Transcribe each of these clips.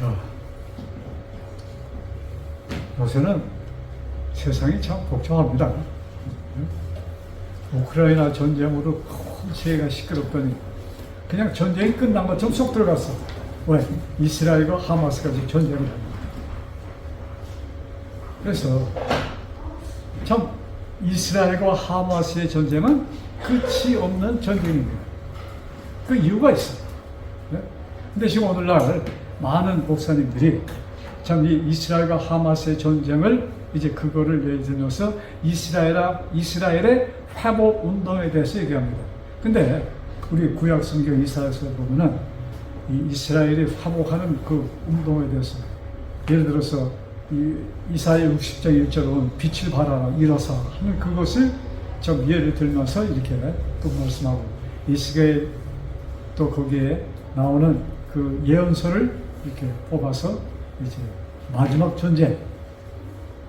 자, 요새는 세상이 참 복잡합니다. 우크라이나 전쟁으로 온 세계가 시끄럽더니 그냥 전쟁이 끝난 것처럼 쏙 들어갔어. 왜? 이스라엘과 하마스가 지금 전쟁을 합니다. 그래서 참 이스라엘과 하마스의 전쟁은 끝이 없는 전쟁입니다. 그 이유가 있어요. 근데 지금 오늘날 많은 목사님들이 참 이 이스라엘과 하마스의 전쟁을 이제 그거를 예를 들어서 이스라엘의 회복 운동에 대해서 얘기합니다. 근데 우리 구약 성경 이사야서 보면은 이 이스라엘이 회복하는 그 운동에 대해서 예를 들어서 이 이사야 60장 1절은 빛을 발하라 일어서 하는 그것을 좀 예를 들면서 이렇게 또 말씀하고 이스라엘 또 거기에 나오는 그 예언서를 이렇게 뽑아서 이제 마지막 전쟁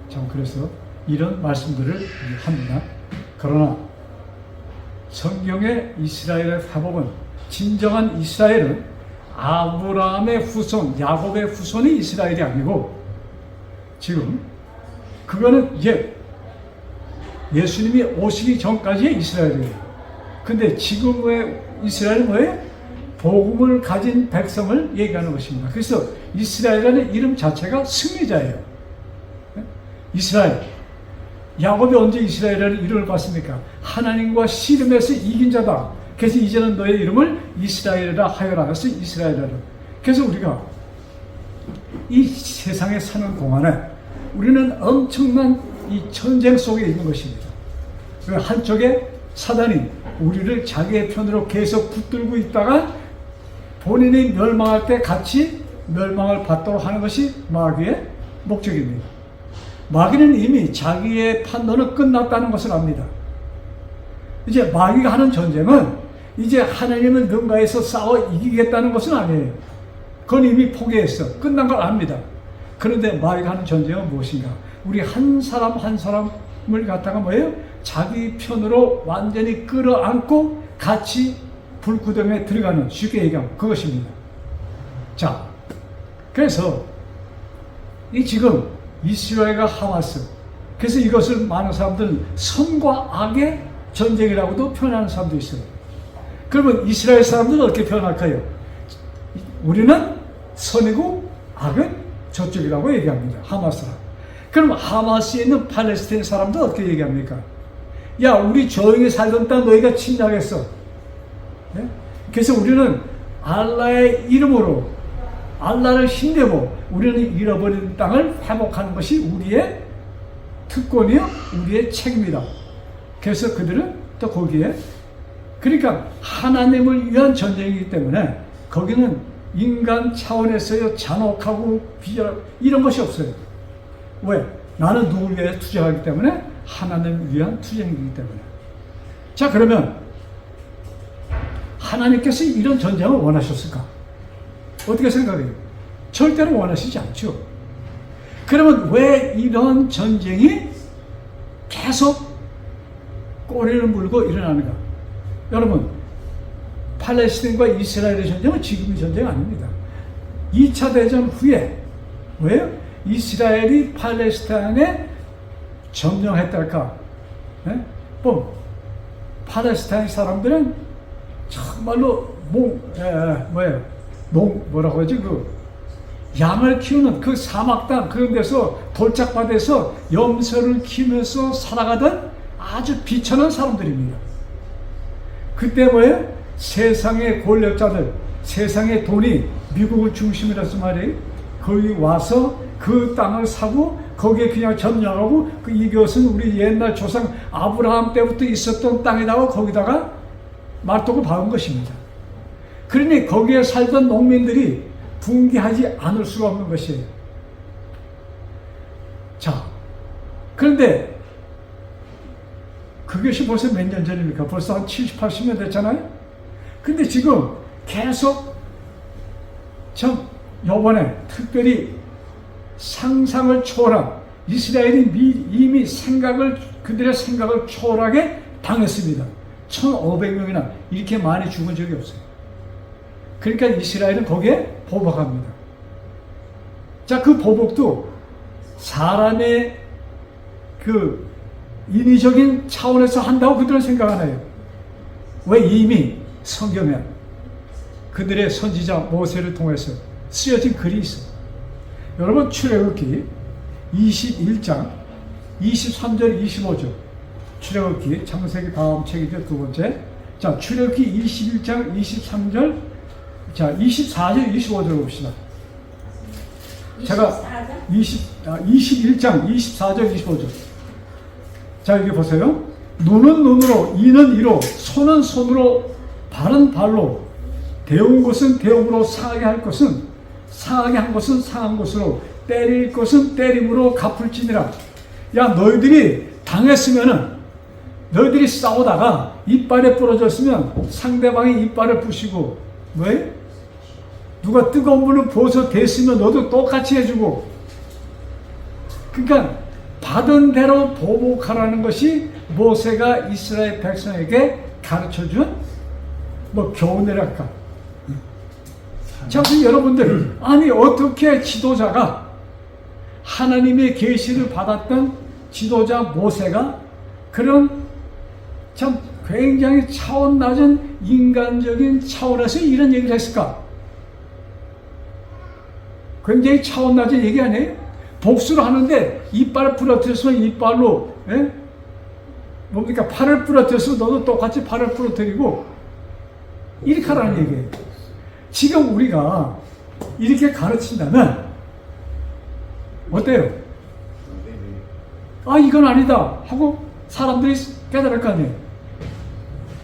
참 그래서 이런 말씀들을 합니다. 그러나 성경의 이스라엘의 회복은 진정한 이스라엘은 아브라함의 후손, 야곱의 후손이 이스라엘이 아니고 지금 그거는 예수님이 오시기 전까지의 이스라엘이에요. 근데 지금의 이스라엘은 뭐예요? 복음을 가진 백성을 얘기하는 것입니다. 그래서 이스라엘이라는 이름 자체가 승리자예요. 이스라엘. 야곱이 언제 이스라엘이라는 이름을 봤습니까? 하나님과 씨름해서 이긴 자다. 그래서 이제는 너의 이름을 이스라엘이라 하여라 해서 이스라엘이라. 그래서 우리가 이 세상에 사는 동안에 우리는 엄청난 이 전쟁 속에 있는 것입니다. 한쪽에 사단이 우리를 자기의 편으로 계속 붙들고 있다가 본인이 멸망할 때 같이 멸망을 받도록 하는 것이 마귀의 목적입니다. 마귀는 이미 자기의 판도는 끝났다는 것을 압니다. 이제 마귀가 하는 전쟁은 이제 하나님을 능가해서 싸워 이기겠다는 것은 아니에요. 그건 이미 포기했어. 끝난 걸 압니다. 그런데 마귀가 하는 전쟁은 무엇인가? 우리 한 사람 한 사람을 갖다가 뭐예요? 자기 편으로 완전히 끌어안고 같이 불구덩이에 들어가는, 쉽게 얘기하면 그것입니다. 자, 그래서 이 지금 이스라엘과 하마스, 그래서 이것을 많은 사람들은 선과 악의 전쟁이라고도 표현하는 사람도 있어요. 그러면 이스라엘 사람들은 어떻게 표현할까요? 우리는 선이고 악은 저쪽이라고 얘기합니다. 하마스라. 그럼 하마스에 있는 팔레스타인 사람도 어떻게 얘기합니까? 야, 우리 조용히 살던 땅 너희가 침략했어. 네? 그래서 우리는 알라의 이름으로 알라를 힘내고 우리는 잃어버린 땅을 회복하는 것이 우리의 특권이요, 우리의 책임이다. 그래서 그들은 또 거기에, 그러니까 하나님을 위한 전쟁이기 때문에 거기는 인간 차원에서요 잔혹하고 비열하고 이런 것이 없어요. 왜? 나는 누굴 위해 투쟁하기 때문에 하나님을 위한 투쟁이기 때문에. 자, 그러면 하나님께서 이런 전쟁을 원하셨을까? 어떻게 생각해요? 절대로 원하시지 않죠. 그러면 왜 이런 전쟁이 계속 꼬리를 물고 일어나는가? 여러분, 팔레스타인과 이스라엘의 전쟁은 지금의 전쟁이 아닙니다. 2차 대전 후에, 왜요? 이스라엘이 팔레스타인에 점령했달까? 네? 팔레스타인 사람들은 정말로 뭐라고 하지? 양을 키우는 그 사막 땅 그런 데서 돌짝밭에서 염소를 키우면서 살아가던 아주 비천한 사람들입니다. 그때 뭐예요? 세상의 권력자들, 세상의 돈이 미국을 중심으로 해서 말이에요. 거기 와서 그 땅을 사고 거기에 그냥 점령하고 이것은 우리 옛날 조상 아브라함 때부터 있었던 땅에다가 거기다가 말뚝을 박은 것입니다. 그러니 거기에 살던 농민들이 붕괴하지 않을 수가 없는 것이에요. 자, 그런데 그것이 벌써 몇 년 전입니까? 벌써 한 70, 80년 됐잖아요? 근데 지금 계속 참 요번에 특별히 상상을 초월한 이스라엘이 이미 그들의 생각을 초월하게 당했습니다. 1,500명이나 이렇게 많이 죽은 적이 없어요. 그러니까 이스라엘은 거기에 보복합니다. 자, 그 보복도 사람의 그 인위적인 차원에서 한다고 그들은 생각 안 해요. 왜? 이미 성경에 그들의 선지자 모세를 통해서 쓰여진 글이 있어. 여러분, 출애굽기 21장 23절 25절, 출애굽기 창세기 다음 책이죠, 두 번째. 자, 출애굽기 21장 23절, 자 24절 25절 봅시다. 제가 21장 24절 25절. 자, 여기 보세요. 눈은 눈으로, 이는 이로, 손은 손으로, 발은 발로, 데운 것은 데움으로, 상하게 할 것은 상하게 한 것은 상한 것으로, 때릴 것은 때림으로 갚을지니라. 야, 너희들이 당했으면은, 너희들이 싸우다가 이빨에 부러졌으면 상대방이 이빨을 부시고, 왜? 누가 뜨거운 물을 부어서 댔으면 너도 똑같이 해주고. 그러니까 받은 대로 보복하라는 것이 모세가 이스라엘 백성에게 가르쳐준 뭐 교훈이랄까. 자, 여러분들, 아니 어떻게 지도자가, 하나님의 계시를 받았던 지도자 모세가 그런 참 굉장히 차원 낮은 인간적인 차원에서 이런 얘기를 했을까? 굉장히 차원 낮은 얘기 아니에요? 복수를 하는데 이빨을 부러뜨려서 이빨로, 예? 뭡니까? 팔을 부러뜨려서 너도 똑같이 팔을 부러뜨리고 이렇게 하라는 얘기예요. 지금 우리가 이렇게 가르친다면 어때요? 아, 이건 아니다 하고 사람들이 깨달을 거 아니에요.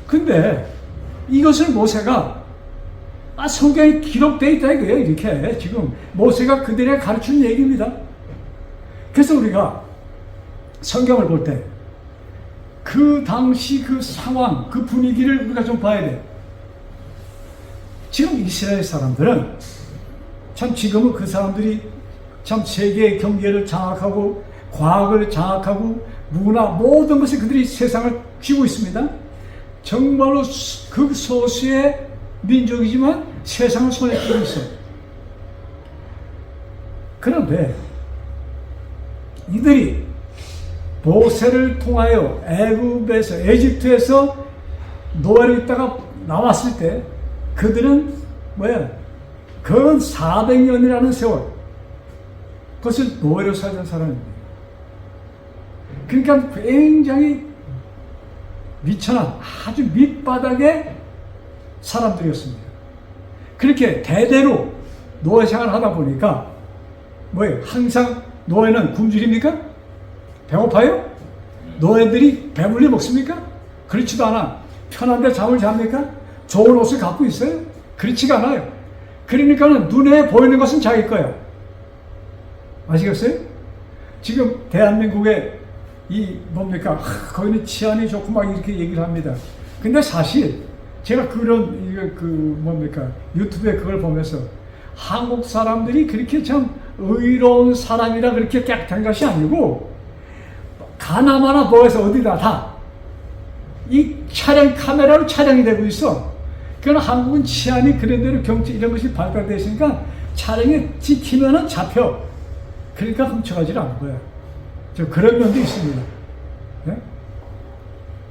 근데 이것을 모세가 성경에 기록되어 있다 이거예요. 이렇게 지금 모세가 그들에게 가르친 얘기입니다. 그래서 우리가 성경을 볼 때 그 당시 그 상황, 그 분위기를 우리가 좀 봐야 돼요. 지금 이스라엘 사람들은 참 지금은 그 사람들이 참 세계의 경제를 장악하고 과학을 장악하고 문화 모든 것을 그들이 세상을 쥐고 있습니다. 정말로 극소수의 민족이지만 세상을 손에 쥐고 있어요. 그런데 이들이 모세를 통하여 에집트에서 노예로 있다가 나왔을 때 그들은 뭐야? 근 400년이라는 세월, 그것을 노예로 살던 사람입니다. 그러니까 굉장히 미천한 아주 밑바닥의 사람들이었습니다. 그렇게 대대로 노예 생활을 하다 보니까 뭐예요? 항상 노예는 굶주립니까? 배고파요? 노예들이 배불리 먹습니까? 그렇지도 않아. 편한데 잠을 잡니까? 좋은 옷을 갖고 있어요? 그렇지가 않아요. 그러니까는 눈에 보이는 것은 자기 거야. 아시겠어요? 지금 대한민국에 이 뭡니까? 거기는 치안이 좋고 막 이렇게 얘기를 합니다. 근데 사실 제가 그런 뭡니까? 유튜브에 그걸 보면서 한국 사람들이 그렇게 참 의로운 사람이라 그렇게 깨끗한 것이 아니고 가나마나 뭐해서 어디다 다 이 촬영 카메라로 촬영이 되고 있어. 그러나 한국은 치안이 그런 대로 경찰 이런 것이 발달되어 있으니까 촬영이 찍히면은 잡혀. 그러니까 훔쳐가지를 않은 거야. 저 그런 면도 있습니다. 네?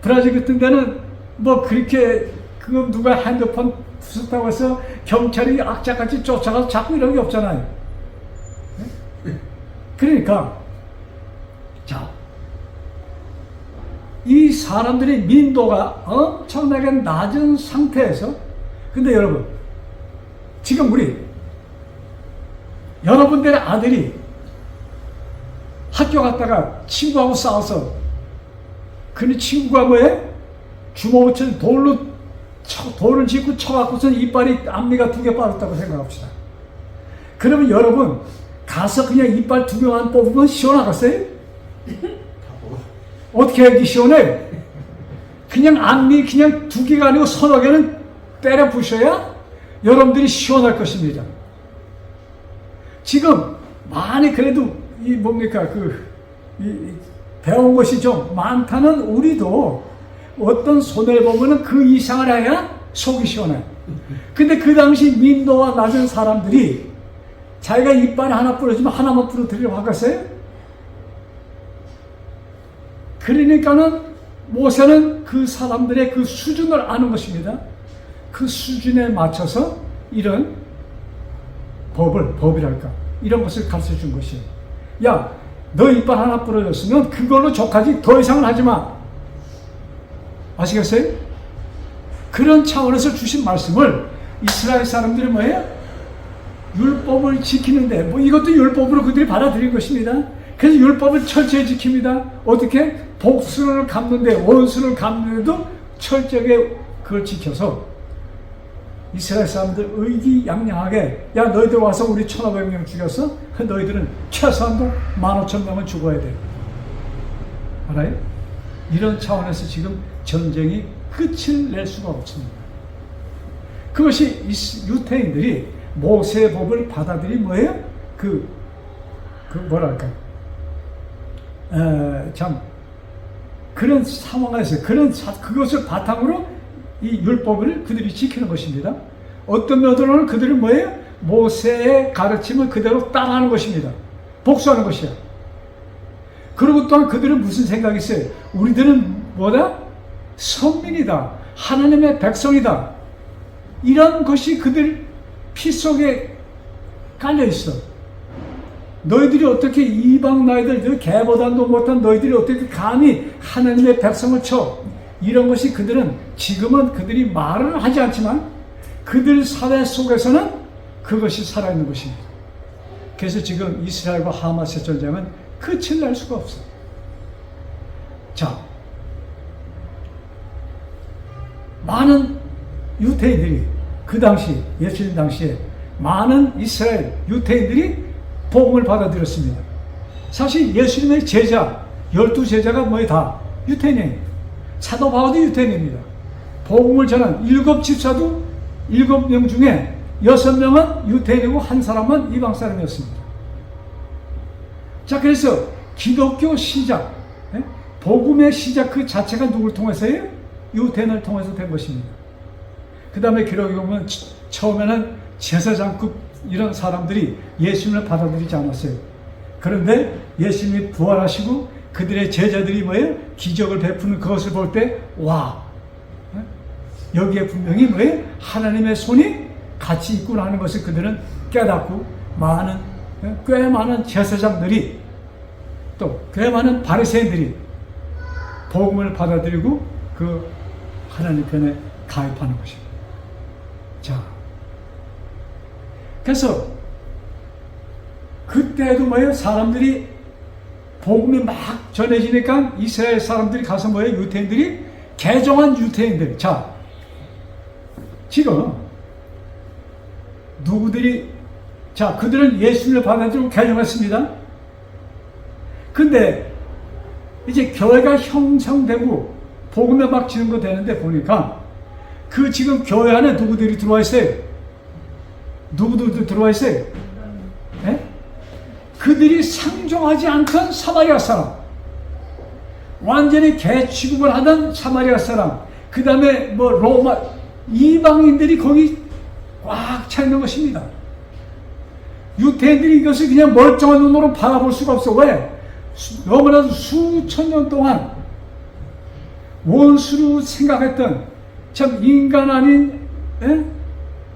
브라질 같은 데는 뭐 그렇게 그거 누가 핸드폰 부쉈다고 해서 경찰이 악착같이 쫓아가서 잡고 이런 게 없잖아요. 네? 그러니까 자, 이 사람들의 민도가 엄청나게 낮은 상태에서, 근데 여러분, 지금 여러분들의 아들이 학교 갔다가 친구하고 싸워서, 그 친구가 뭐해? 주먹을 쳐 돌을 짚고 쳐갖고서 이빨이 앞니가 2개 빠졌다고 생각합시다. 그러면 여러분, 가서 그냥 이빨 2개만 뽑으면 시원하겠어요? 어떻게 하기 시원해? 그냥 앞니 그냥 2개가 아니고 서너 개는 때려 부셔야 여러분들이 시원할 것입니다. 지금 많이 그래도 이 뭡니까 배운 것이 좀 많다는 우리도 어떤 손해를 보면은 그 이상을 해야 속이 시원해. 근데 그 당시 민도와 낮은 사람들이 자기가 이빨에 하나 부러지면 하나만 부러뜨리려고 하겠어요? 그러니까는 모세는 그 사람들의 그 수준을 아는 것입니다. 그 수준에 맞춰서 이런 법이랄까, 이런 것을 가르쳐 준 것이에요. 야, 너 이빨 하나 부러졌으면 그걸로 족하지 더 이상은 하지 마. 아시겠어요? 그런 차원에서 주신 말씀을 이스라엘 사람들이 뭐예요? 율법을 지키는데, 뭐 이것도 율법으로 그들이 받아들인 것입니다. 그래서 율법을 철저히 지킵니다. 어떻게? 복수를 갚는데, 원수를 갚는데도 철저하게 그걸 지켜서 이스라엘 사람들 의기양양하게, 야, 너희들 와서 우리 1,500명 죽였어? 너희들은 최소한도 15,000명은 죽어야 돼. 알아요? 이런 차원에서 지금 전쟁이 끝을 낼 수가 없습니다. 그것이 유태인들이 모세의 법을 받아들인 뭐예요? 뭐랄까, 참 그런 상황에서 그것을 바탕으로 이 율법을 그들이 지키는 것입니다. 어떤 면으로는 그들은 뭐예요? 모세의 가르침을 그대로 따라하는 것입니다. 복수하는 것이야. 그리고 또한 그들은 무슨 생각이 있어요? 우리들은 뭐다? 선민이다. 하나님의 백성이다. 이런 것이 그들 피 속에 깔려 있어. 너희들이 어떻게 이방 나이들, 개보다도 못한 너희들이 어떻게 감히 하나님의 백성을 쳐? 이런 것이 그들은, 지금은 그들이 말을 하지 않지만 그들 사회 속에서는 그것이 살아있는 것입니다. 그래서 지금 이스라엘과 하마스의 전쟁은 끝을 낼 수가 없어요. 자, 많은 유태인들이 그 당시, 예수님 당시에 많은 이스라엘 유태인들이 복음을 받아들였습니다. 사실 예수님의 제자, 12제자가 뭐예요? 다 유태인이에요. 사도 바울도 유태인입니다. 복음을 전한 7집사도 7명 중에 6명은 유태인이고 한 사람은 이방 사람이었습니다. 자, 그래서 기독교 시작, 복음의 시작 그 자체가 누굴 통해서예요? 유태인을 통해서 된 것입니다. 그 다음에 기록에 보면 처음에는 제사장급 이런 사람들이 예수님을 받아들이지 않았어요. 그런데 예수님이 부활하시고 그들의 제자들이 뭐예요? 기적을 베푸는 그것을 볼 때, 와, 여기에 분명히 뭐예요? 하나님의 손이 같이 있구나 하는 것을 그들은 깨닫고, 꽤 많은 제사장들이, 또 꽤 많은 바리새인들이 복음을 받아들이고 그 하나님 편에 가입하는 것입니다. 자, 그래서 그때도 뭐예요? 사람들이 복음이 막 전해지니까 이스라엘 사람들이 가서 뭐예요? 유태인들이 개종한 유태인들. 자, 지금 누구들이, 자, 그들은 예수님을 받아들이고 개종했습니다. 근데 이제 교회가 형성되고 복음에 막 지는 거 되는데 보니까 그 지금 교회 안에 누구들이 들어와 있어요? 누구들도 들어와 있어요? 네? 그들이 상종하지 않던 사마리아 사람, 완전히 개 취급을 하던 사마리아 사람, 그 다음에 뭐 로마 이방인들이 거기 꽉 차 있는 것입니다. 유태인들이 이것을 그냥 멀쩡한 눈으로 바라볼 수가 없어. 왜? 너무나도 수천 년 동안 원수로 생각했던, 참 인간 아닌,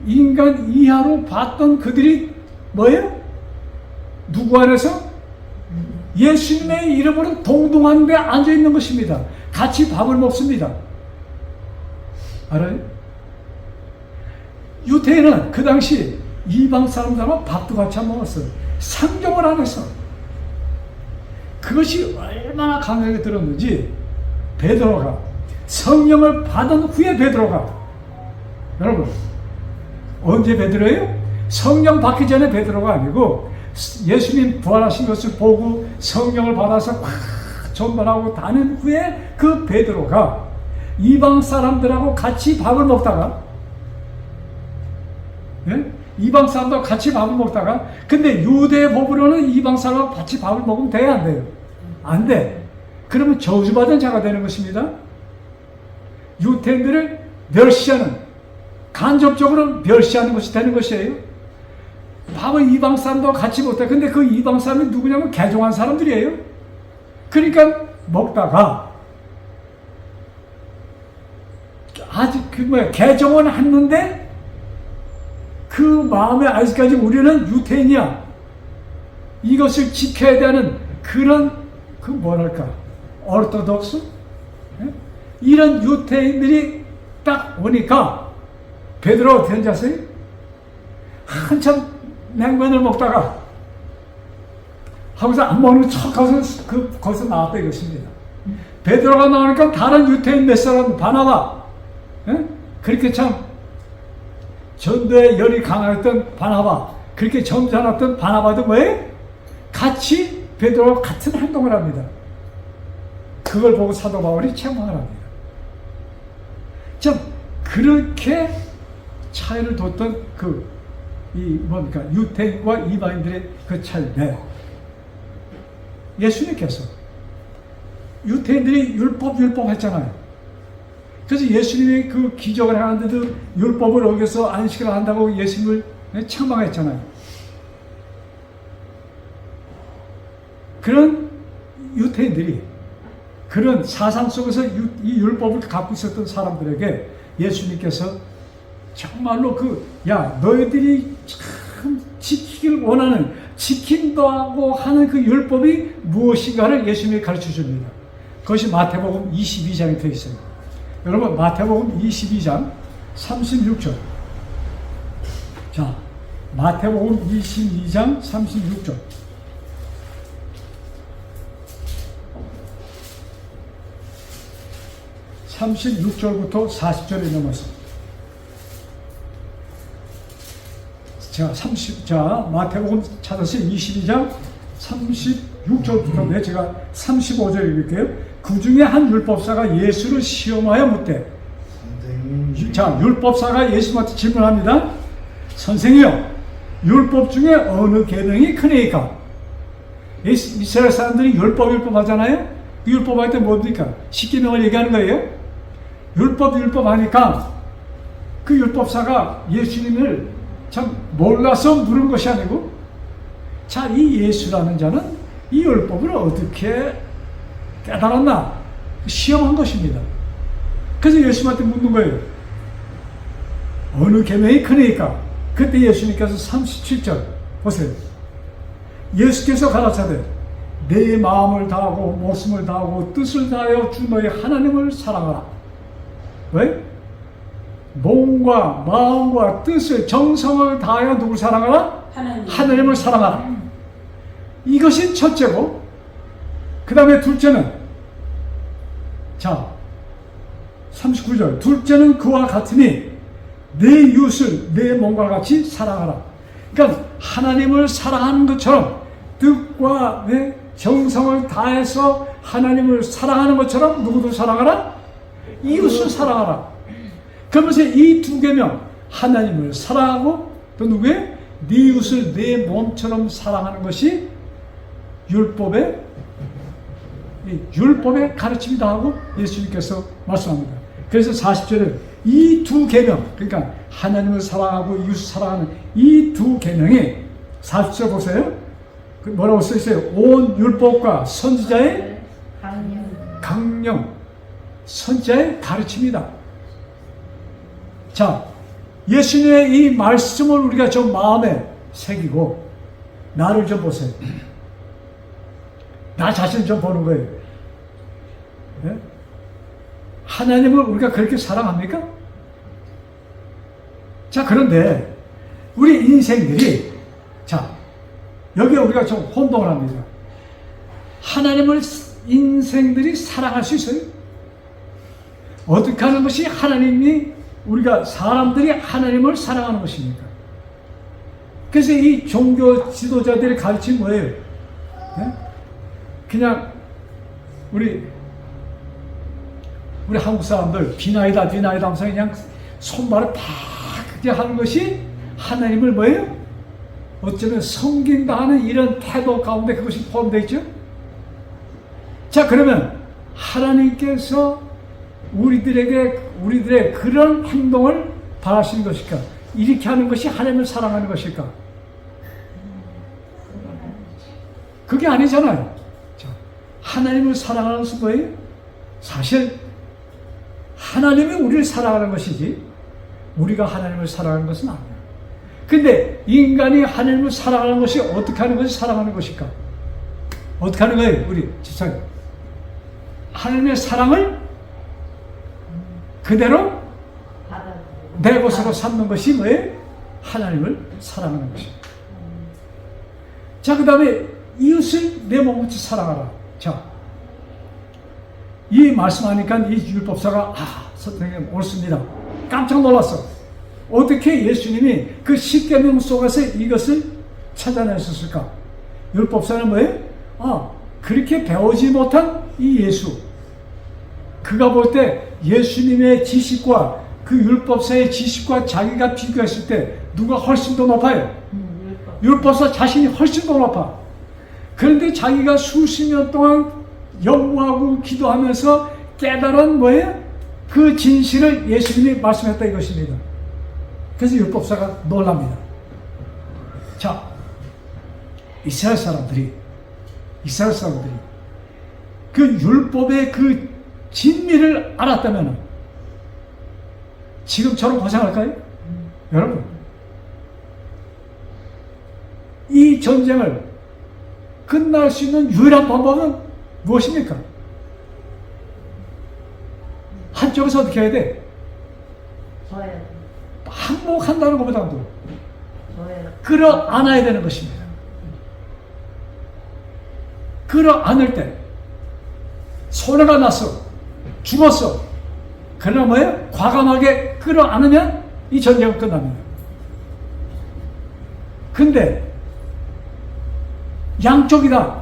인간 이하로 봤던 그들이 뭐예요? 누구 안에서? 예수님의 이름으로 동등한 데 앉아 있는 것입니다. 같이 밥을 먹습니다. 알아요? 유태인은 그 당시 이방 사람들하고 밥도 같이 안 먹었어요. 상종을 안 했어. 그것이 얼마나 강하게 들었는지 베드로가, 성령을 받은 후에 베드로가, 여러분 언제 베드로예요? 성령 받기 전에 베드로가 아니고 예수님 부활하신 것을 보고 성령을 받아서 확 전달하고 다닌 후에 그 베드로가 이방 사람들하고 같이 밥을 먹다가, 이방 사람들하고 같이 밥을 먹다가, 근데 유대 법으로는 이방 사람하고 같이 밥을 먹으면 돼야 안 돼요? 안 돼. 그러면 저주받은 자가 되는 것입니다. 유태인들을 멸시하는, 간접적으로 멸시하는 것이 되는 것이에요. 밥을 이방 사람도 같이 먹다. 근데 그 이방 사람이 누구냐면 개종한 사람들이에요. 그러니까 먹다가 아직 개종은 했는데 그 마음에 아직까지 우리는 유태인이야. 이것을 지켜야 되는 그런 뭐랄까 오르토독스 이런 유태인들이 딱 오니까 베드로가 어떻게 한지 아세요? 한참 냉면을 먹다가 하고서 안 먹는 척하고서 거기서 나왔다 이것입니다. 베드로가 나오니까 다른 유태인 몇 사람 바나바 그렇게 참 전도에 열이 강했던 바나바 그렇게 점잖았던 바나바도 뭐예요? 같이 베드로와 같은 행동을 합니다. 그걸 보고 사도 바울이 책망을 합니다. 참 그렇게 차이를 뒀던 뭡니까 유태인과 이방인들의 그 차이인데 예수님께서 유태인들이 율법 했잖아요. 그래서 예수님이 그 기적을 하는데도 율법을 어겨서 안식을 한다고 예수님을 책망했잖아요. 그런 유태인들이 그런 사상 속에서 이 율법을 갖고 있었던 사람들에게 예수님께서 정말로 너희들이 참 지키길 원하는 지킨다고 하는 그 율법이 무엇인가를 예수님이 가르쳐 줍니다. 그것이 마태복음 22장에 되어 있어요. 여러분 마태복음 22장 36절. 자, 마태복음 22장 36절. (36절부터) (40절에) 넘어서 자, 마태복음 찾아서 22장 36절부터 제가 35절 읽을게요. 그 중에 한 율법사가 예수를 시험하여 묻되 자, 율법사가 예수한테 질문합니다. 선생이요, 율법 중에 어느 계명이 크니까? 이스라엘 사람들이 율법 하잖아요. 그 율법 할 때 뭡니까? 십계명을 얘기하는 거예요. 율법 하니까 그 율법사가 예수님을 참 몰라서 물은 것이 아니고, 자, 이 예수라는 자는 이 율법을 어떻게 깨달았나 시험한 것입니다. 그래서 예수님한테 묻는 거예요. 어느 계명이 크니까? 그때 예수님께서 37절 보세요. 예수께서 가라사대 내 마음을 다하고 목숨을 다하고 뜻을 다하여 주 너의 하나님을 사랑하라. 왜? 몸과 마음과 뜻을 정성을 다하여 누굴 사랑하라? 하나님을 사랑하라. 이것이 첫째고, 그 다음에 둘째는, 자 39절, 둘째는 그와 같으니 내 이웃을 내 몸과 같이 사랑하라. 그러니까 하나님을 사랑하는 것처럼 뜻과 내 정성을 다해서 하나님을 사랑하는 것처럼 누구도 사랑하라? 이웃을 사랑하라. 그러면서 이 두 계명, 하나님을 사랑하고 또 누구의? 네 이웃을 내 몸처럼 사랑하는 것이 율법의 가르침이다 하고 예수님께서 말씀합니다. 그래서 40절에 이 두 계명, 그러니까 하나님을 사랑하고 이웃을 사랑하는 이 두 계명이 40절 보세요. 뭐라고 써 있어요? 온 율법과 선지자의 강령, 선지자의 가르침이다. 자, 예수님의 이 말씀을 우리가 좀 마음에 새기고 나를 좀 보세요. 나 자신 좀 보는 거예요. 네? 하나님을 우리가 그렇게 사랑합니까? 자, 그런데 우리 인생들이, 자, 여기에 우리가 좀 혼동을 합니다. 하나님을 인생들이 사랑할 수 있어요? 어떻게 하는 것이 우리가 사람들이 하나님을 사랑하는 것입니까? 그래서 이 종교 지도자들의 가르침이 뭐예요? 네? 그냥 우리 한국 사람들 비나이다 하면서 그냥 손발을 팍 하는 것이 하나님을 뭐예요? 어쩌면 섬긴다 하는 이런 태도 가운데 그것이 포함되어 있죠? 자, 그러면 하나님께서 우리들의 그런 행동을 바라시는 것일까? 이렇게 하는 것이 하나님을 사랑하는 것일까? 그게 아니잖아요. 자, 하나님을 사랑하는 것은 뭐예요? 사실 하나님이 우리를 사랑하는 것이지 우리가 하나님을 사랑하는 것은 아니에요. 근데 인간이 하나님을 사랑하는 것이 어떻게 하는 것이 사랑하는 것일까? 어떻게 하는 거예요? 우리 집사님. 하나님의 사랑을 그대로 내 것으로 삼는 것이 뭐예요? 하나님을 사랑하는 것이에요. 자, 그 다음에 이웃을 내 몸같이 사랑하라. 자, 이 말씀하니까 이 율법사가 선생님 옳습니다. 깜짝 놀랐어. 어떻게 예수님이 그 십계명 속에서 이것을 찾아내셨을까? 율법사는 뭐예요? 그렇게 배우지 못한 이 예수. 그가 볼 때 예수님의 지식과 그 율법사의 지식과 자기가 비교했을 때 누가 훨씬 더 높아요? 율법사 자신이 훨씬 더 높아. 그런데 자기가 수십 년 동안 연구하고 기도하면서 깨달은 뭐예요? 그 진실을 예수님이 말씀했다 이것입니다. 그래서 율법사가 놀랍니다. 자, 이스라엘 사람들이 그 율법의 그 진미를 알았다면 지금처럼 고생할까요? 여러분, 이 전쟁을 끝날 수 있는 유일한 방법은 무엇입니까? 한쪽에서 어떻게 해야 돼? 항복한다는 것보다도 끌어안아야 되는 것입니다. 끌어안을 때 손해가 났어, 죽었어. 그러나 뭐예요? 과감하게 끌어안으면 이 전쟁은 끝납니다. 근데 양쪽이다.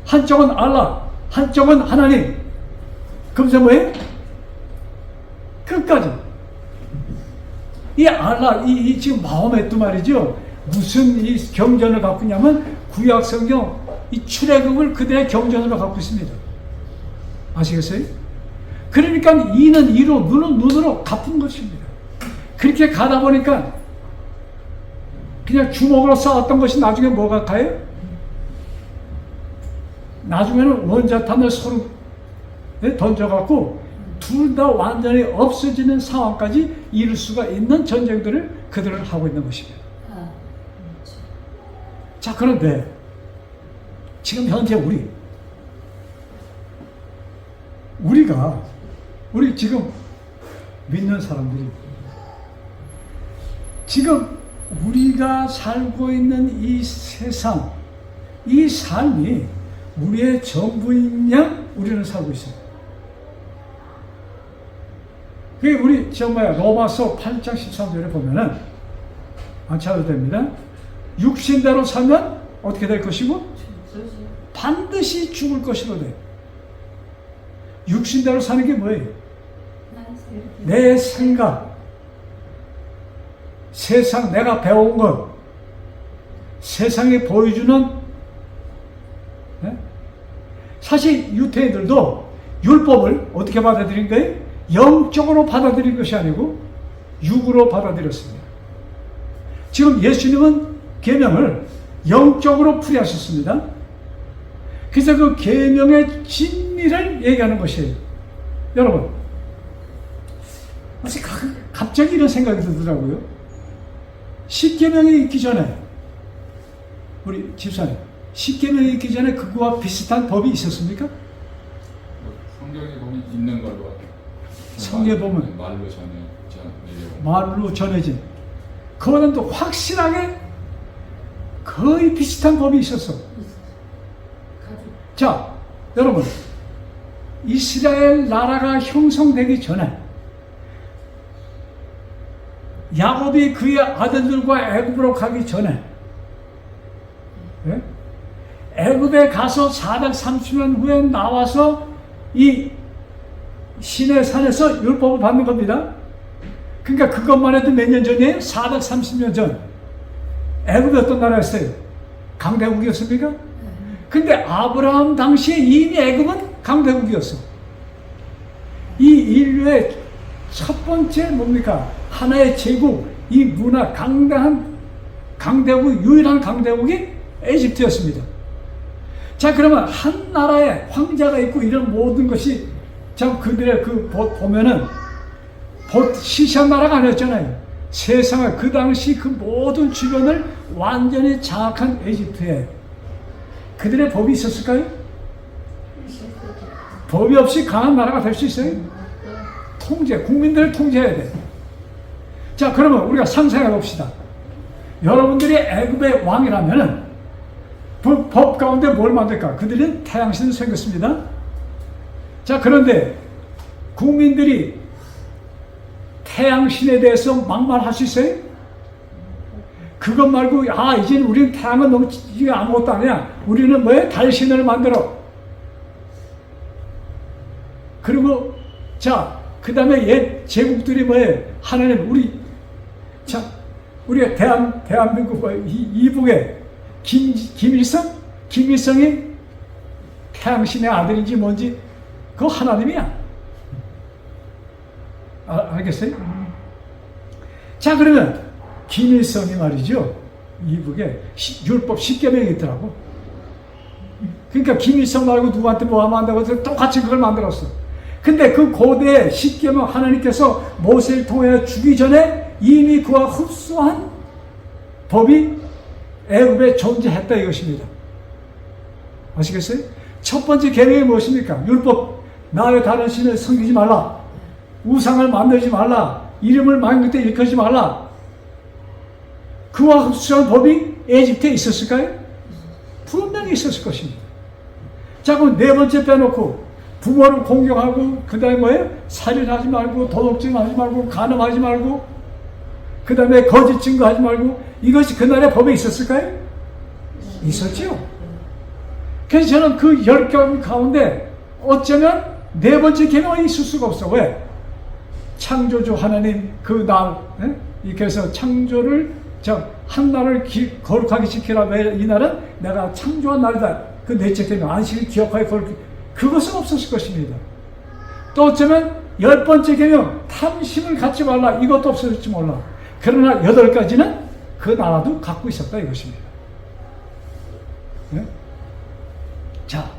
한쪽은 알라, 한쪽은 하나님. 그러면서 뭐예요? 끝까지. 이 알라, 이 지금 마음의 두 말이죠. 무슨 이 경전을 갖고 있냐면 구약 성경 이 출애굽을 그대의 경전으로 갖고 있습니다. 아시겠어요? 그러니까 이는 이로, 눈은 눈으로 갚은 것입니다. 그렇게 가다 보니까 그냥 주먹으로 싸웠던 것이 나중에 뭐가 가요? 나중에는 원자탄을 서로 던져갖고 둘 다 완전히 없어지는 상황까지 이룰 수가 있는 전쟁들을 그들은 하고 있는 것입니다. 자, 그런데 지금 현재 우리 지금 믿는 사람들이 지금 우리가 살고 있는 이 세상, 이 삶이 우리의 전부인 양 우리는 살고 있습니다. 그게 우리 정말 로마서 8장 13절에 보면은 안 찾아도 됩니다. 육신대로 살면 어떻게 될 것이고 반드시 죽을 것이로 돼. 육신대로 사는 게 뭐예요? 내 생각, 세상 내가 배운 것, 세상에 보여주는 사실 유태인들도 율법을 어떻게 받아들인 거예요? 영적으로 받아들인 것이 아니고 육으로 받아들였습니다. 지금 예수님은 계명을 영적으로 풀이하셨습니다. 그래서 그 계명의 진리를 얘기하는 것이에요. 여러분, 갑자기 이런 생각이 들더라고요. 십계명이 있기 전에 우리 집사님, 십계명이 있기 전에 그거와 비슷한 법이 있었습니까? 성경에 보면 있는 걸로 같아요. 성경에 보면 말로 전해진 그거는 또 확실하게 거의 비슷한 법이 있었어. 자, 여러분, 이스라엘 나라가 형성되기 전에 야곱이 그의 아들들과 애굽으로 가기 전에 애굽에 가서 430년 후에 나와서 이 시내 산에서 율법을 받는 겁니다. 그러니까 그것만 해도 몇 년 전이에요? 430년 전. 애굽이 어떤 나라였어요? 강대국이었습니까? 근데 아브라함 당시에 이미 애굽은 강대국이었어. 이 인류의 첫 번째 뭡니까? 하나의 제국, 이 문화 강대국, 유일한 강대국이 에집트였습니다. 자, 그러면 한 나라에 황제가 있고 이런 모든 것이 참 그들의 보면은 시시한 나라가 아니었잖아요. 세상을 그 당시 그 모든 주변을 완전히 장악한 에집트에 그들의 법이 있었을까요? 법이 없이 강한 나라가 될 수 있어요? 국민들을 통제해야 돼. 자, 그러면 우리가 상상해 봅시다. 여러분들이 애굽의 왕이라면은 법 가운데 뭘 만들까? 그들은 태양신을 섬겼습니다. 자, 그런데 국민들이 태양신에 대해서 막말할 수 있어요? 그것 말고 이제는 우리는 태양은 너무 이게 아무것도 아니야. 우리는 뭐예요? 달신을 만들어. 그리고 자, 그 다음에 옛 제국들이 뭐예요? 하나님 우리가 대한민국 이북에 김일성이 태양신의 아들인지 뭔지 그거 하나님이야. 알겠어요? 자, 그러면 김일성이 말이죠. 이북에 율법 10계명이 있더라고. 그러니까 김일성 말고 누구한테 뭐 하면 안 되고 똑같이 그걸 만들었어. 근데 그 고대 10계명 하나님께서 모세를 통해 주기 전에 이미 그와 흡수한 법이 애굽에 존재했다 이것입니다. 아시겠어요? 첫 번째 계명이 무엇입니까? 율법. 나의 다른 신을 섬기지 말라. 우상을 만들지 말라. 이름을 많은 그때 일컫지 말라. 그와 흡수한 법이 에집트에 있었을까요? 분명히 있었을 것입니다. 자, 그럼 네 번째 빼놓고 부모를 공경하고 그 다음에 뭐예요? 살인하지 말고 도둑질하지 말고 간음하지 말고 그 다음에 거짓 증거하지 말고 이것이 그날의 법에 있었을까요? 있었지요. 그래서 저는 그 10경 가운데 어쩌면 네 번째 계명이 있을 수가 없어. 왜? 창조주 하나님 그날 그래서 창조를 한 날을 거룩하게 지키라. 이 날은 내가 창조한 날이다. 그 넷째 계명 안식을 기억하여 거룩히 그것은 없었을 것입니다. 또 어쩌면 10번째 계명 탐심을 갖지 말라. 이것도 없었을지 몰라. 그러나 8가지는 그 나라도 갖고 있었다 이것입니다. 네? 자,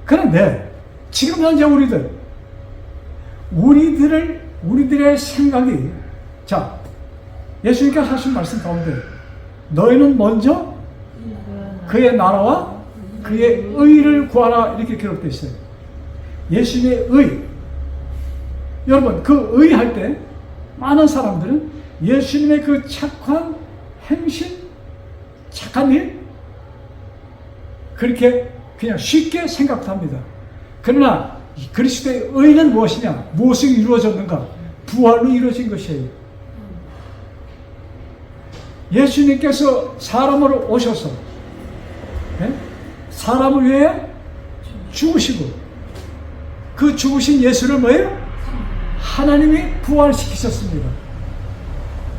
그런데 지금 현재 우리들의 생각이 예수님께서 하신 말씀 가운데 너희는 먼저 그의 나라와 그의 의를 구하라 이렇게 기록되어 있어요. 예수님의 의. 여러분 그 의 할 때 많은 사람들은 예수님의 그 착한 행실, 착한 일 그렇게 그냥 쉽게 생각합니다. 그러나 그리스도의 의는 무엇이냐? 무엇이 이루어졌는가? 부활로 이루어진 것이에요. 예수님께서 사람으로 오셔서 사람을 위해 죽으시고 그 죽으신 예수를 뭐예요? 하나님이 부활시키셨습니다.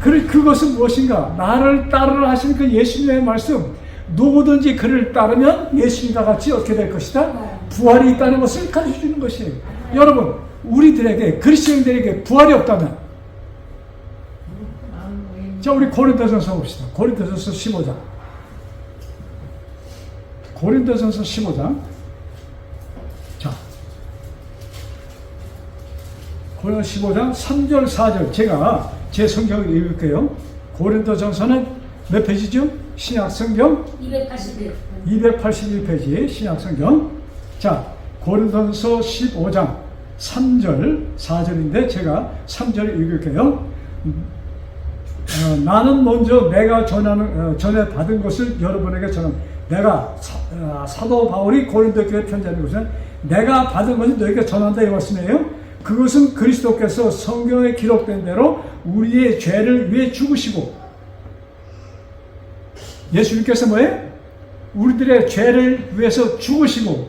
그것은 무엇인가? 나를 따르라 하신 그 예수님의 말씀 누구든지 그를 따르면 예수님과 같이 어떻게 될 것이다? 부활이 있다는 것을 가르쳐주는 것이에요. 여러분 우리들에게 그리스도인들에게 부활이 없다면 자 우리 고린도전서 봅시다. 고린도전서 15장 고린도전서 15장 자 고린도전서 15장 3절 4절 제가 제 성경을 읽을게요. 고린도전서는 몇 페이지죠? 신약성경 281페이지 신약성경. 자 고린도전서 15장 3절 4절인데 제가 3절 읽을게요. 나는 먼저 내가 전에 받은 것을 여러분에게 내가 사도 바울이 고린도 교회 편지하는 것은 내가 받은 것을 너희에게 전한다 이 말씀이에요. 그것은 그리스도께서 성경에 기록된 대로 우리의 죄를 위해 죽으시고 예수님께서 뭐예요? 우리들의 죄를 위해서 죽으시고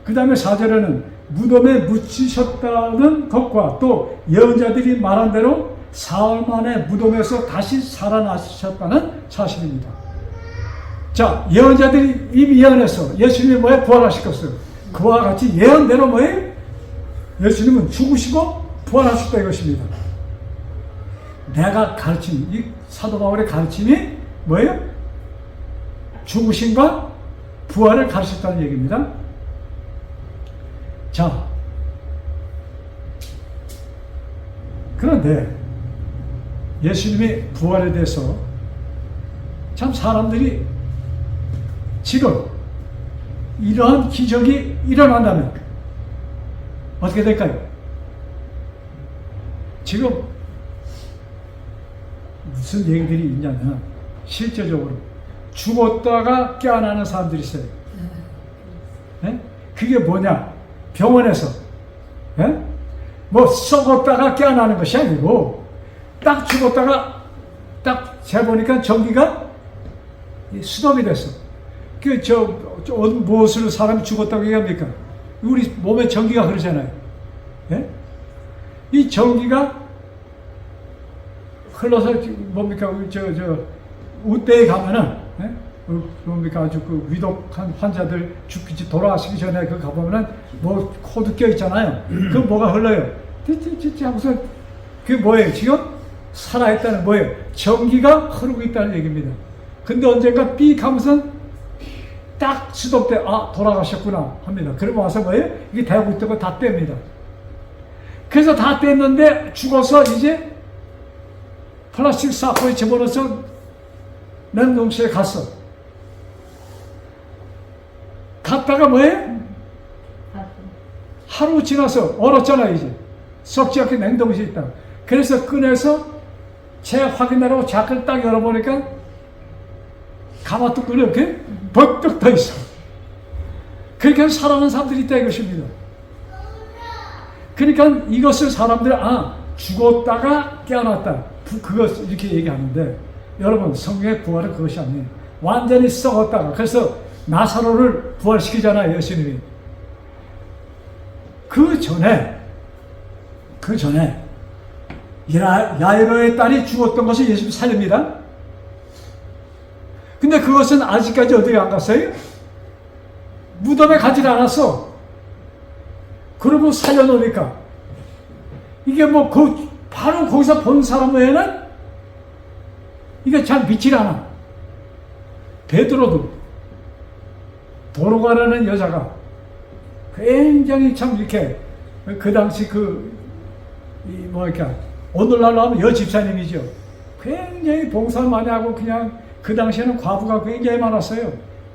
그 다음에 4절에는 무덤에 묻히셨다는 것과 또 예언자들이 말한 대로 사흘 만에 무덤에서 다시 살아나셨다는 사실입니다. 자, 예언자들이 이미 예언해서 예수님이 뭐에 부활하실 것을 그와 같이 예언대로 뭐에 예수님은 죽으시고 부활하셨다 이것입니다. 내가 가르친 이 사도 바울의 가르침이 뭐예요? 죽으심과 부활을 가르쳤다는 얘기입니다. 자, 그런데 예수님의 부활에 대해서 참 사람들이 지금 이러한 기적이 일어난다면 어떻게 될까요? 지금 무슨 얘기들이 있냐면 실제적으로 죽었다가 깨어나는 사람들이 있어요. 네? 그게 뭐냐? 병원에서 뭐 썩었다가 깨어나는 것이 아니고 딱 죽었다가 딱 재보니까 전기가 스톱이 됐어. 무엇으로 사람이 죽었다고 얘기합니까? 우리 몸에 전기가 흐르잖아요. 예? 이 전기가 흘러서 뭡니까? 우대에 가면은 뭡니까? 아주 그 위독한 환자들 죽기 돌아가시기 전에 그 가보면은 뭐 코드 껴 있잖아요. 그 뭐가 흘러요? 찌찌찌찌 하고서 그게 뭐예요? 지금 살아있다는 뭐예요? 전기가 흐르고 있다는 얘기입니다. 근데 언젠가 삑 하면서 딱 스톱돼, 아, 돌아가셨구나 합니다. 그러고 와서 뭐예요? 이게 대고 있던 거 다 뗍니다. 그래서 다 뗐는데 죽어서 이제 플라스틱 사포에 집어넣어서 냉동실에 갔어. 갔다가 뭐예요? 하루 지나서 얼었잖아요, 이제. 썩지 않게 냉동실에 있다. 그래서 꺼내서 재확인하라고 자크를 딱 열어보니까 가마뚜껑이 이렇게 벌떡 더 있어. 그렇게 살아난 사람들이 있다 이것입니다. 그러니까 이것을 사람들은 죽었다가 깨어났다. 그것 이렇게 얘기하는데 여러분 성경의 부활은 그것이 아니에요. 완전히 썩었다가 그래서 나사로를 부활시키잖아요 예수님이. 그 전에 야이로의 딸이 죽었던 것을 예수님이 살립니다. 근데 그것은 아직까지 어디에 안 갔어요? 무덤에 가지 않았어. 그러고 살려놓으니까 이게 뭐 바로 거기서 본 사람 외에는 이게 잘 믿질 않아. 베드로도 도로가라는 여자가 굉장히 참 이렇게 그 당시 오늘날로 하면 여집사님이죠. 굉장히 봉사를 많이 하고 그냥 그 당시에는 과부가 굉장히 많았어요.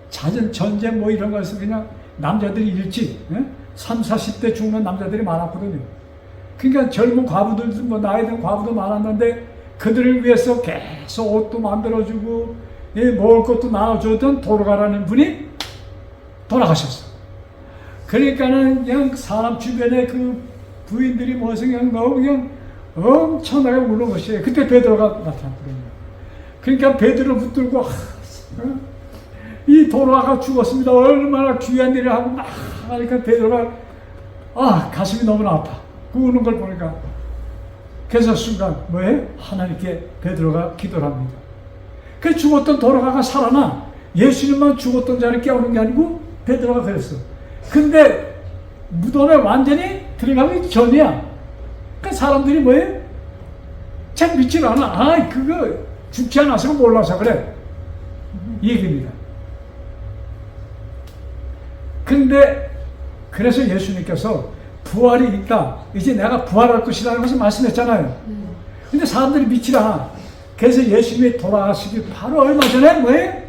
전쟁 뭐 이런 거에서 그냥 남자들이 일찍 3, 40대 죽는 남자들이 많았거든요. 그러니까 젊은 과부들도 뭐 나이 든 과부도 많았는데 그들을 위해서 계속 옷도 만들어주고 먹을 것도 나눠주던 도로가라는 분이 돌아가셨어. 그러니까는 그냥 사람 주변에 그 부인들이 모여서 그냥 너무 그냥 엄청나게 우는 것이에요. 그때 베드로가 나타났거든요. 그러니까 베드로 붙들고 이 도로가 죽었습니다. 얼마나 귀한 일을 하고 막 하니까 베드로가 가슴이 너무나 아파. 그 우는 걸 보니까 그래서 순간 뭐예요? 하나님께 베드로가 기도를 합니다. 그 죽었던 도로가가 살아나 예수님만 죽었던 자를 깨우는 게 아니고 베드로가 그랬어. 근데 무덤에 완전히 들어가기 전이야. 그 사람들이 뭐예요? 잘 믿질 않아. 그거 죽지 않아서 몰라서 그래. 이 얘기입니다. 근데 그래서 예수님께서 부활이 있다. 이제 내가 부활할 것이라는 것을 말씀했잖아요. 근데 사람들이 믿질 않아. 그래서 예수님이 돌아가시기 바로 얼마 전에 뭐예요?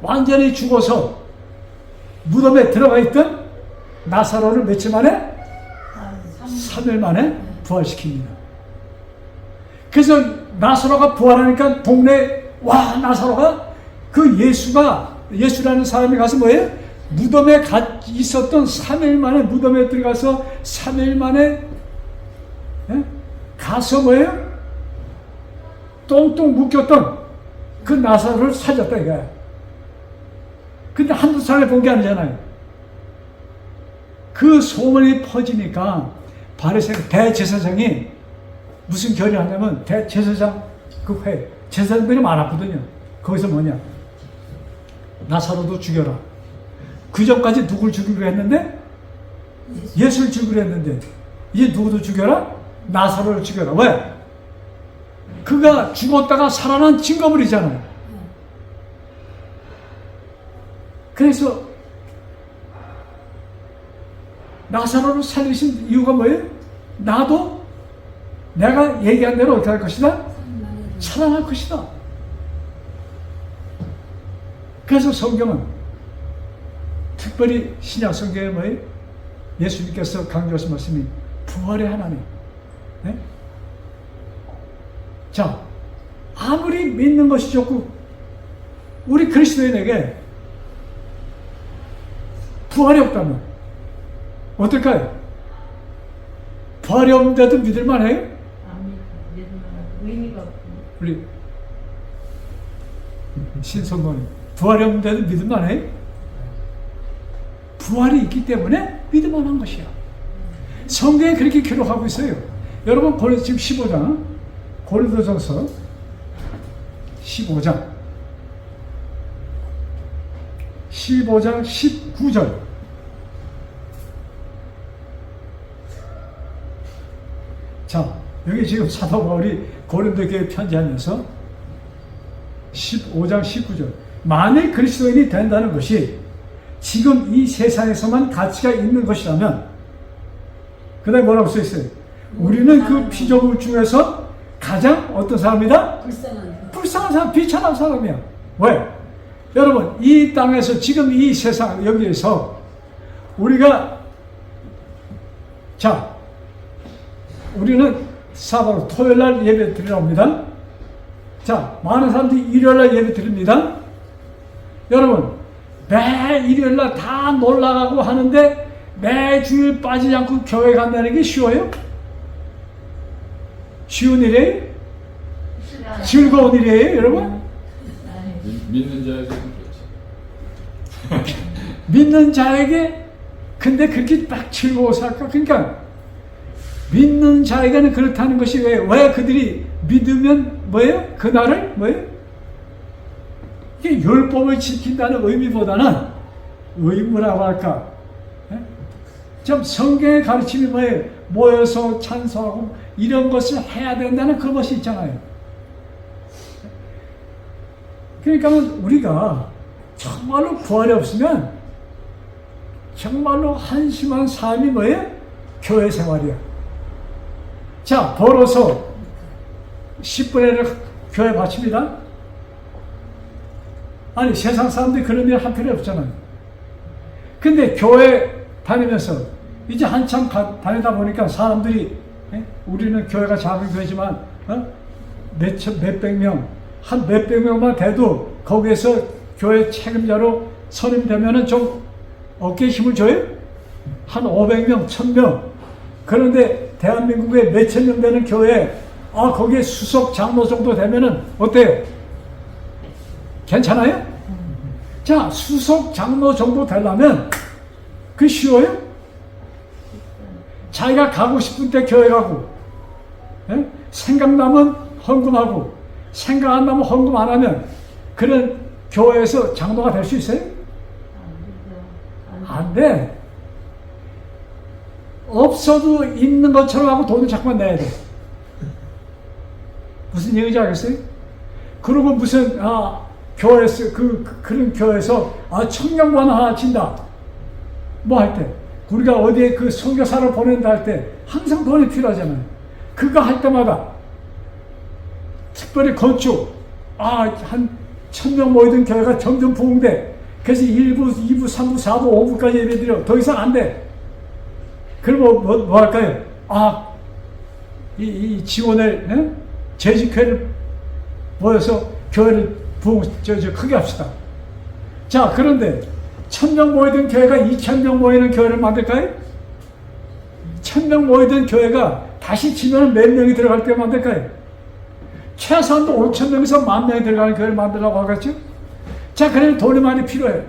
완전히 죽어서 무덤에 들어가 있던 나사로를 며칠 만에? 3일 만에 부활시킵니다. 그래서 나사로가 부활하니까 동네 나사로가 예수라는 사람이 가서 뭐예요? 무덤에 있었던 3일 만에 무덤에 들어가서 3일 만에 가서 뭐예요? 똥똥 묶였던 그 나사로를 살렸다 이거야. 근데 한두 사람이 본 게 아니잖아요. 그 소문이 퍼지니까 대제사장이 무슨 결의를 하냐면 대제사장 제사장들이 많았거든요. 거기서 뭐냐? 나사로도 죽여라. 그 전까지 누굴 죽이기로 했는데? 예수를 죽이기로 했는데 이제 누구도 죽여라? 나사로를 죽여라. 왜? 그가 죽었다가 살아난 증거물이잖아요. 그래서 나사로를 살리신 이유가 뭐예요? 나도 내가 얘기한 대로 어떻게 할 것이다? 살아날 것이다. 그래서 성경은 특별히 신약 성경에 뭐예요? 예수님께서 강조하신 말씀이 부활의 하나님. 네? 자, 아무리 믿는 것이 좋고 우리 그리스도인에게 부활이 없다면 어떨까요? 부활이 없는데도 믿을만 해요? 의미가 없고. 우리 신성모님, 부활이 없는데도 믿을만 해요? 부활이 있기 때문에 믿을만한 것이야. 성경에 그렇게 기록하고 있어요. 여러분 지금 15장 고린도전서 15장 19절. 자, 여기 지금 사도 바울이 고린도교회 편지하면서 15장 19절. 만일 그리스도인이 된다는 것이 지금 이 세상에서만 가치가 있는 것이라면, 그 다음에 뭐라고 써있어요? 우리는 그 피조물 중에서 가장 어떤 사람이다? 불쌍한 사람, 비천한 사람이야. 왜? 여러분, 이 땅에서 지금 이 세상 여기에서 우리가, 자, 우리는 사바로 토요일날 예배 드리러 옵니다. 자, 많은 사람들이 일요일날 예배 드립니다. 여러분, 매 일요일날 다 놀러가고 하는데 매 주일 빠지지 않고 교회 간다는 게 쉬워요? 쉬운 일이에요? 즐거운 일이에요, 여러분? 믿는 자에게는 그렇지. 믿는 자에게 근데 그렇게 딱 즐거워서 할까? 그러니까 믿는 자에게는 그렇다는 것이 왜 그들이 믿으면 뭐예요? 그날을 뭐예요? 이게 율법을 지킨다는 의미보다는 의무라고 할까? 좀 성경의 가르침이 뭐예요? 모여서 찬송하고 이런 것을 해야 된다는 그것이 있잖아요. 그러니까 우리가 정말로 부활이 없으면 정말로 한심한 삶이 뭐예요? 교회 생활이야. 자, 벌어서 10분의 1을 교회 바칩니다. 아니, 세상 사람들이 그런 일 할 필요 없잖아요. 근데 교회 다니면서 이제 한참 다니다 보니까 사람들이, 우리는 교회가 작은 교회지만 몇백 명, 한 몇백 명만 돼도 거기에서 교회 책임자로 선임되면은 좀 어깨에 힘을 줘요? 한 500명, 1000명. 그런데 대한민국에 몇천 명 되는 교회, 거기에 수석 장로 정도 되면은 어때요? 괜찮아요? 자, 수석 장로 정도 되려면 그게 쉬워요? 자기가 가고 싶을 때 교회 가고, 생각나면 헌금하고, 생각 안 나면 헌금 안 하면 그런 교회에서 장로가 될 수 있어요? 안 돼. 없어도 있는 것처럼 하고 돈을 자꾸만 내야 돼. 무슨 얘기인지 알겠어요? 그리고 무슨 교회에서 그런 교회에서 청년관 하나 친다. 뭐 할 때 우리가 어디에 그 선교사를 보낸다 할 때 항상 돈이 필요하잖아요. 그거 할 때마다 특별히 건축 한 1000명 모이던 교회가 점점 부흥돼. 그래서 1부, 2부, 3부, 4부, 5부까지 예배드려. 더 이상 안 돼. 그럼 뭐 할까요? 이 지원을 재직회를 모여서 교회를 크게 합시다. 자, 그런데 1000명 모이던 교회가 2000명 모이는 교회를 만들까요? 1000명 모이던 교회가 다시 치면 몇 명이 들어갈 때 만들까요? 최소한도 5000명에서 10,000명이 들어가는 교회를 만들라고 하겠죠? 자, 그러면 돈이 많이 필요해.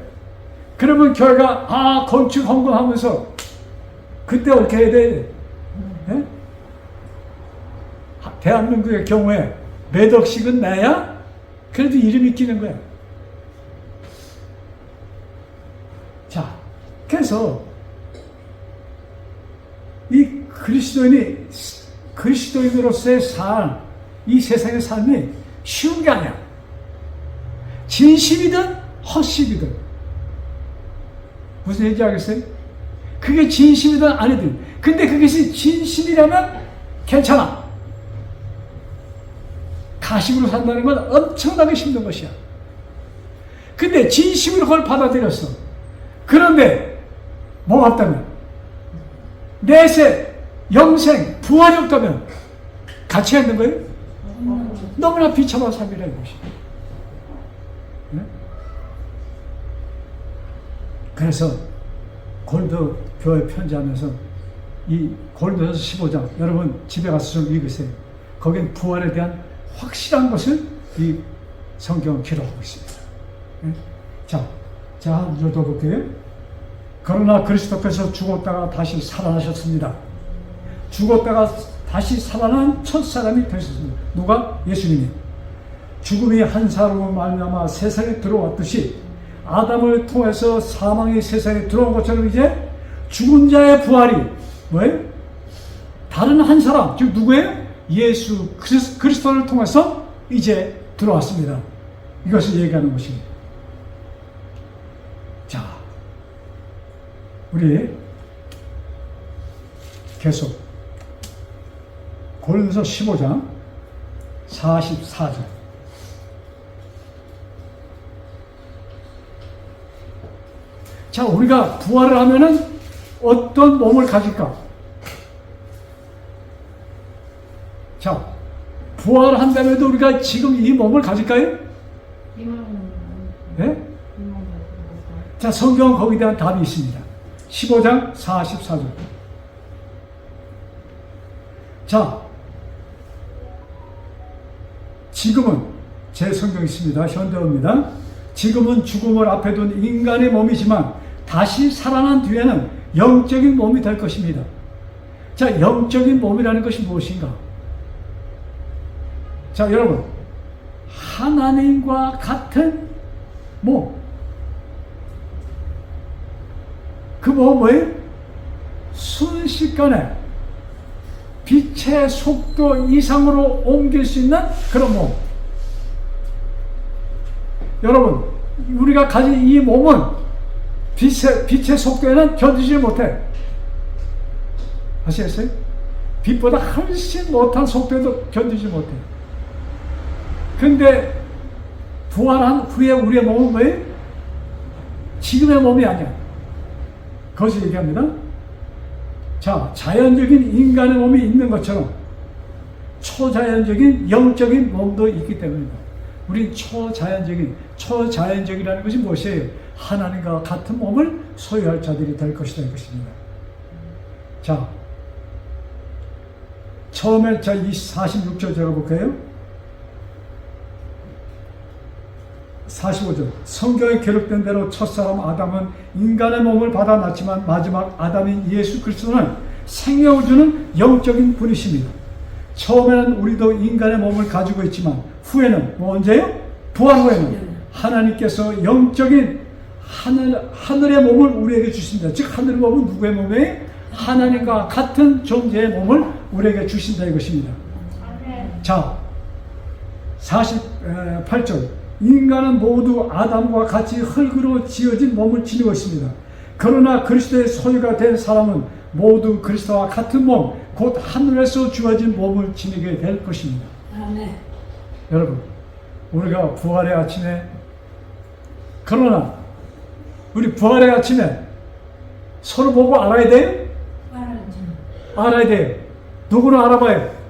그러면 교회가 건축 헌금하면서 그때 어떻게 해야 돼? 대한민국의 경우에 몇 억씩은 내야 그래도 이름이 끼는 거야. 자, 그래서 이 그리스도인으로서의 삶, 이 세상의 삶이 쉬운 게 아니야. 진심이든 헛심이든 무슨 얘기인지 알겠어요? 그게 진심이든 아니든. 근데 그것이 진심이라면 괜찮아. 가식으로 산다는 건 엄청나게 힘든 것이야. 근데 진심으로 그걸 받아들였어. 그런데 뭐가 없다면, 내세, 영생, 부활이 없다면 가치가 있는 거예요? 너무나 비참한 삶이라 이것이. 네? 그래서 골도 교회 편지하면서 이 골도서 15장 여러분 집에 가서 좀 읽으세요. 거긴 부활에 대한 확실한 것을 이 성경은 기록하고 있습니다. 네? 자, 한 줄 더 볼게요. 그러나 그리스도께서 죽었다가 다시 살아나셨습니다. 죽었다가 다시 살아난 첫 사람이 되셨습니다. 누가? 예수님이. 죽음이 한 사람으로 말미암아 세상에 들어왔듯이 아담을 통해서 사망이 세상에 들어온 것처럼 이제 죽은 자의 부활이 뭐예요? 다른 한 사람, 즉 누구예요? 예수 그리스도를 통해서 이제 들어왔습니다. 이것을 얘기하는 것입니다. 자, 우리 계속 고린도서 15장 44절. 자, 우리가 부활을 하면은 어떤 몸을 가질까? 자, 부활한다면도 우리가 지금 이 몸을 가질까요? 네? 자, 성경 거기에 대한 답이 있습니다. 15장 44절. 자, 지금은 제 성경 있습니다. 현대어입니다. 지금은 죽음을 앞에 둔 인간의 몸이지만 다시 살아난 뒤에는 영적인 몸이 될 것입니다. 자, 영적인 몸이라는 것이 무엇인가? 자, 여러분, 하나님과 같은 몸. 그 몸은 뭐예요? 순식간에 빛의 속도 이상으로 옮길 수 있는 그런 몸. 여러분, 우리가 가진 이 몸은 빛의 속도에는 견디지 못해. 아시겠어요? 빛보다 훨씬 못한 속도에도 견디지 못해. 근데 부활한 후에 우리의 몸은 뭐예요? 지금의 몸이 아니야. 그것을 얘기합니다. 자, 자연적인 인간의 몸이 있는 것처럼 초자연적인 영적인 몸도 있기 때문입니다. 우린 초자연적이라는 것이 무엇이에요? 하나님과 같은 몸을 소유할 자들이 될 것이다 이 것입니다. 자, 처음에 자, 이 46절 제가 볼까요? 45절. 성경에 기록된 대로 첫사람 아담은 인간의 몸을 받아 낳지만 마지막 아담인 예수 그리스도는 생명을 주는 영적인 분이십니다. 처음에는 우리도 인간의 몸을 가지고 있지만 후에는 뭐 언제요? 부활 후에는 하나님께서 영적인 하늘의 몸을 우리에게 주신다. 즉 하늘의 몸은 누구의 몸이에요? 하나님과 같은 존재의 몸을 우리에게 주신다 이것입니다. 자, 48절. 인간은 모두 아담과 같이 흙으로 지어진 몸을 지니고 있습니다. 그러나 그리스도의 소유가 된 사람은 모두 그리스도와 같은 몸, 곧 하늘에서 주어진 몸을 지니게 될 것입니다. 아멘. 여러분, 우리가 부활의 아침에, 그러나 우리 부활의 아침에 서로 보고 알아야 돼요? 알아야 돼요. 누구는 알아봐요?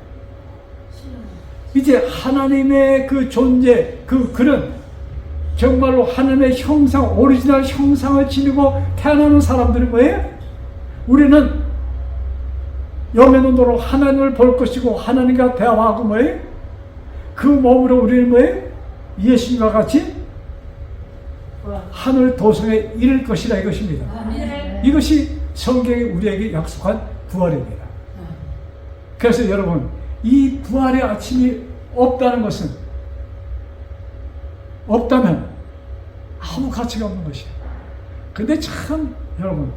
이제 하나님의 그 존재, 그런 정말로 하나님의 형상, 오리지널 형상을 지니고 태어나는 사람들이 뭐예요? 우리는 영의 눈으로 하나님을 볼 것이고 하나님과 대화하고 뭐예요? 그 몸으로 우리는 뭐예요? 예수님과 같이 하늘 도성에 이를 것이라 이것입니다. 이것이 성경이 우리에게 약속한 부활입니다. 그래서 여러분, 이 부활의 아침이 없다는 것은, 없다면 아무 가치가 없는 것이에요. 근데 참 여러분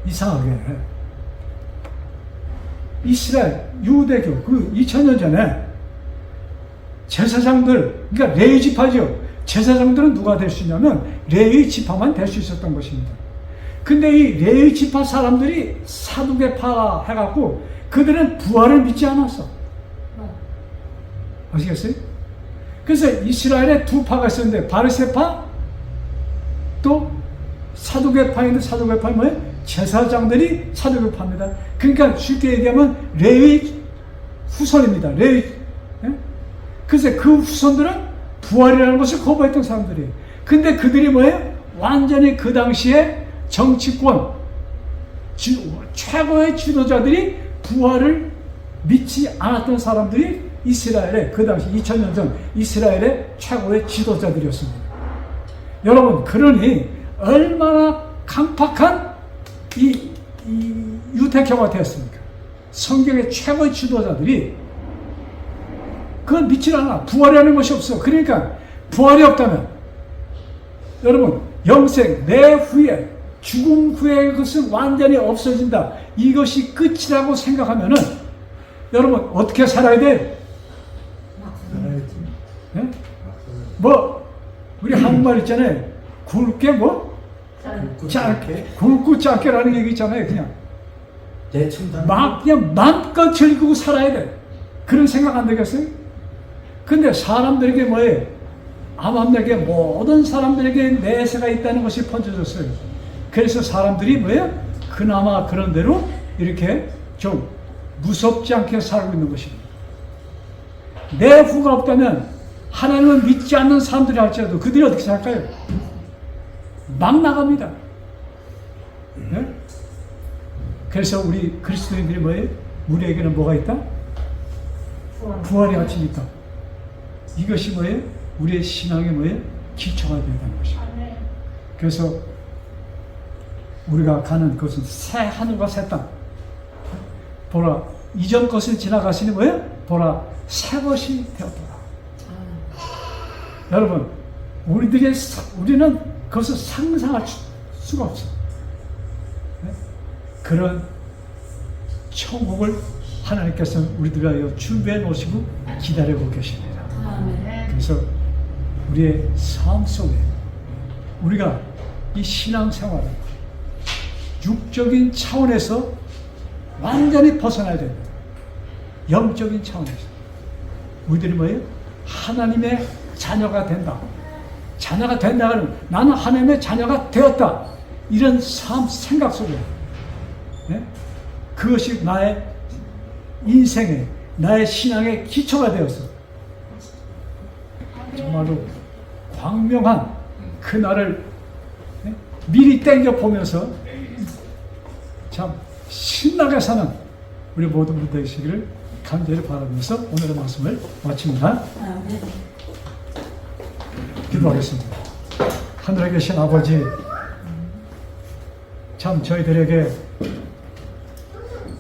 이상하게 이스라엘 유대교 그 2000년 전에 제사장들, 그러니까 레위지파죠. 제사장들은 누가 될 수 있냐면 레위 지파만 될 수 있었던 것입니다. 근데 이 레위 지파 사람들이 사두개파 해갖고 그들은 부활을 믿지 않았어. 아시겠어요? 그래서 이스라엘에 두 파가 있었는데 바리새파 또 사두개파인데 사두개파는 뭐예요? 제사장들이 사두개파입니다. 그러니까 쉽게 얘기하면 레위 후손입니다. 레위. 예? 그래서 그 후손들은 부활이라는 것을 거부했던 사람들이에요. 근데 그들이 뭐예요? 완전히 그 당시에 정치권 최고의 지도자들이 부활을 믿지 않았던 사람들이 이스라엘의 그 당시 2000년 전 이스라엘의 최고의 지도자들이었습니다. 여러분, 그러니 얼마나 강팍한 이 유대교가 되었습니까? 성경의 최고의 지도자들이 그건 믿지 않아. 부활이라는 것이 없어. 그러니까 부활이 없다면 여러분, 영생 내 후에 죽음 후에 그것은 완전히 없어진다. 이것이 끝이라고 생각하면은 여러분 어떻게 살아야 돼? 네? 뭐 우리 한국말 있잖아요. 굵게 뭐? 짧게. 굵고 짧게라는 얘기 있잖아요. 그냥 그냥 마음껏 즐기고 살아야 돼. 그런 생각 안 되겠어요? 근데 사람들에게 뭐예요? 암암에게 모든 사람들에게 내세가 있다는 것이 번져졌어요. 그래서 사람들이 뭐예요? 그나마 그런 대로 이렇게 좀 무섭지 않게 살고 있는 것입니다. 내 후가 없다면 하나님을 믿지 않는 사람들이 할지라도 그들이 어떻게 살까요? 막 나갑니다. 네? 그래서 우리 그리스도인들이 뭐예요? 우리에게는 뭐가 있다? 부활의 가치가 있다. 이것이 뭐예요? 우리의 신앙의 뭐예요? 기초가 되어야 하는 것입니다. 그래서 우리가 가는 것은 새 하늘과 새 땅. 보라, 이전 것을 지나가시니 뭐예요? 보라, 새 것이 되었더라. 여러분, 우리는 그것을 상상할 수가 없어. 네? 그런 천국을 하나님께서 우리들 위하여 준비해 놓으시고 기다리고 계십니다. 그래서 우리의 삶 속에 우리가 이 신앙생활을 육적인 차원에서 완전히 벗어나야 됩니다. 영적인 차원에서 우리들이 뭐예요? 하나님의 자녀가 된다. 자녀가 된다는 나는 하나님의 자녀가 되었다. 이런 생각 속에 네? 그것이 나의 인생의 나의 신앙의 기초가 되어서 정말로 광명한 그날을 네? 미리 땡겨 보면서 참 신나게 사는 우리 모든 분들 되시기를 간절히 바라면서 오늘의 말씀을 마칩니다. 기도하겠습니다. 하늘에 계신 아버지, 참 저희들에게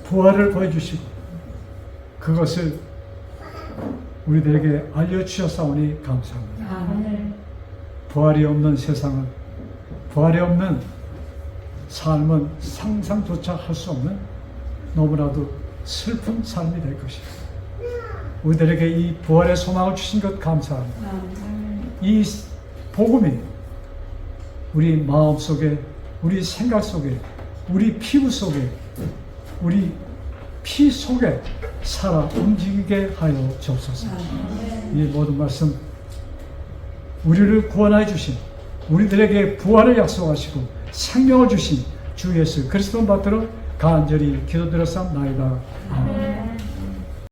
부활을 보여주시고 그것을 우리들에게 알려주셨사오니 감사합니다. 부활이 없는 세상은, 부활이 없는 삶은 상상조차 할 수 없는 너무나도 슬픈 삶이 될 것입니다. 우리들에게 이 부활의 소망을 주신 것 감사합니다. 이 복음이 우리 마음속에, 우리 생각 속에, 우리 피부 속에, 우리 피 속에 살아 움직이게 하여 주옵소서. 이 모든 말씀 우리를 구원하여 주신, 우리들에게 부활을 약속하시고 생명을 주신 주 예수 그리스도 받들어 간절히 기도드렸사옵나이다. 아멘.